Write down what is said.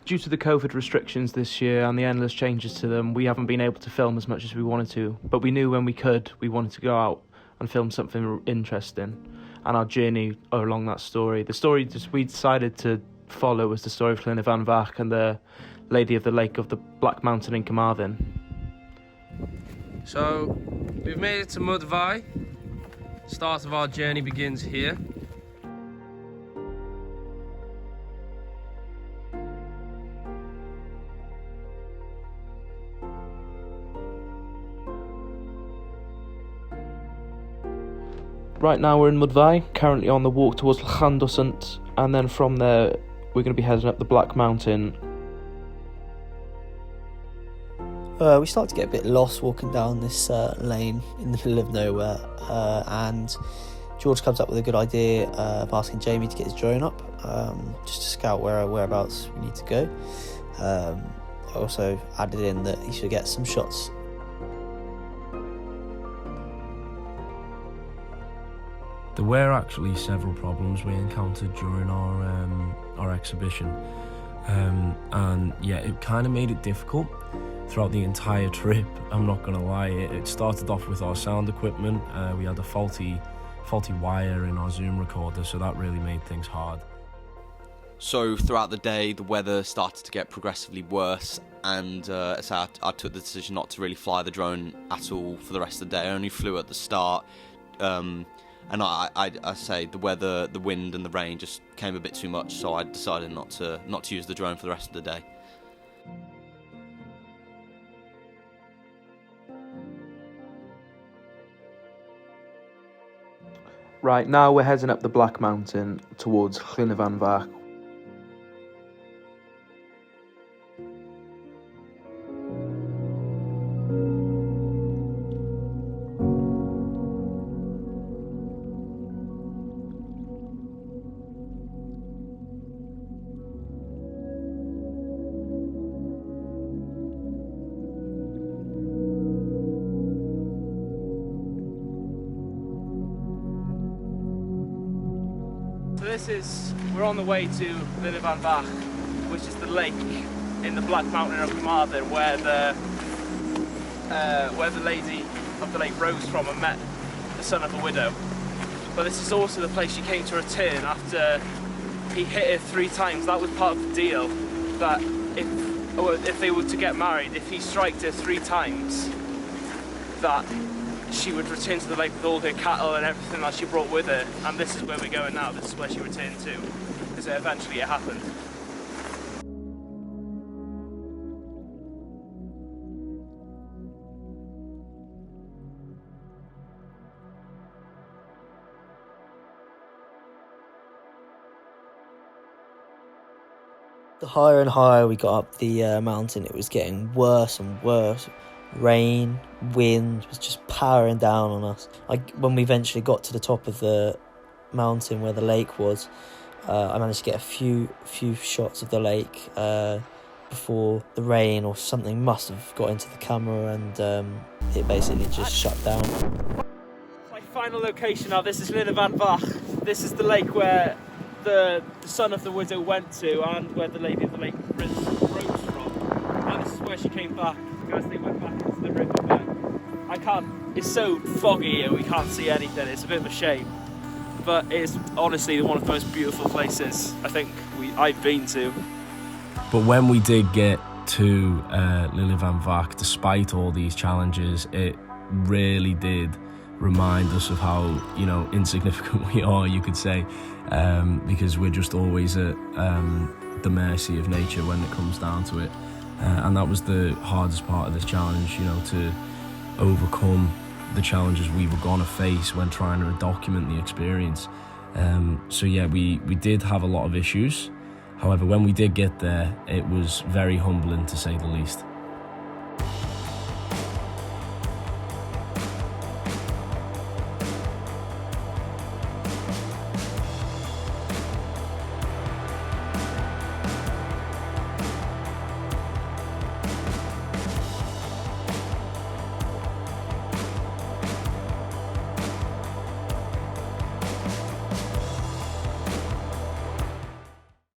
due to the COVID restrictions this year and the endless changes to them, we haven't been able to film as much as we wanted to, but we knew when we could, we wanted to go out and film something interesting. And our journey along that story, the story we decided to follow was the story of Llyn van Fach and the Lady of the Lake of the Black Mountain in Carmarthen. So, we've made it to Mudvai. Start of our journey begins here. Right now we're in Mudvai, currently on the walk towards Llandossant, and then from there we're going to be heading up the Black Mountain. We start to get a bit lost walking down this lane in the middle of nowhere, and George comes up with a good idea of asking Jamie to get his drone up, just to scout whereabouts we need to go. I also added in that he should get some shots. There were actually several problems we encountered during our exhibition, and yeah, it kind of made it difficult throughout the entire trip. I'm not gonna lie, it started off with our sound equipment. We had a faulty wire in our Zoom recorder, so that really made things hard. So throughout the day, the weather started to get progressively worse, and so I took the decision not to really fly the drone at all for the rest of the day. I only flew at the start, and I say the weather, the wind and the rain just came a bit too much, so I decided not to use the drone for the rest of the day. Right, now we're heading up the Black Mountain towards Llyn van Fach. We're on the way to Llyn van Fach, which is the lake in the Black Mountain of Carmarthen where the Lady of the Lake rose from and met the son of the widow. But this is also the place she came to return after he hit her 3 times. That was part of the deal, that if they were to get married, if he striked her 3 times, that she would return to the lake with all her cattle and everything that she brought with her. And this is where we're going now. This is where she returned to, because eventually it happened. The higher and higher we got up the mountain, it was getting worse and worse. Rain, wind was just powering down on us. When we eventually got to the top of the mountain where the lake was, I managed to get a few shots of the lake before the rain or something must have got into the camera, and it basically just shut down. My final location now, this is Llyn van Fach. This is the lake where the son of the widow went to and where the Lady of the Lake rose from. And this is where she came back, as they went back into the river. But it's so foggy here, we can't see anything. It's a bit of a shame. But it's honestly one of the most beautiful places I think I've been to. But when we did get to Llyn van Fach, despite all these challenges, it really did remind us of how, insignificant we are, you could say, because we're just always at the mercy of nature when it comes down to it. And that was the hardest part of this challenge, to overcome the challenges we were going to face when trying to document the experience. So yeah, we did have a lot of issues. However, when we did get there, it was very humbling, to say the least.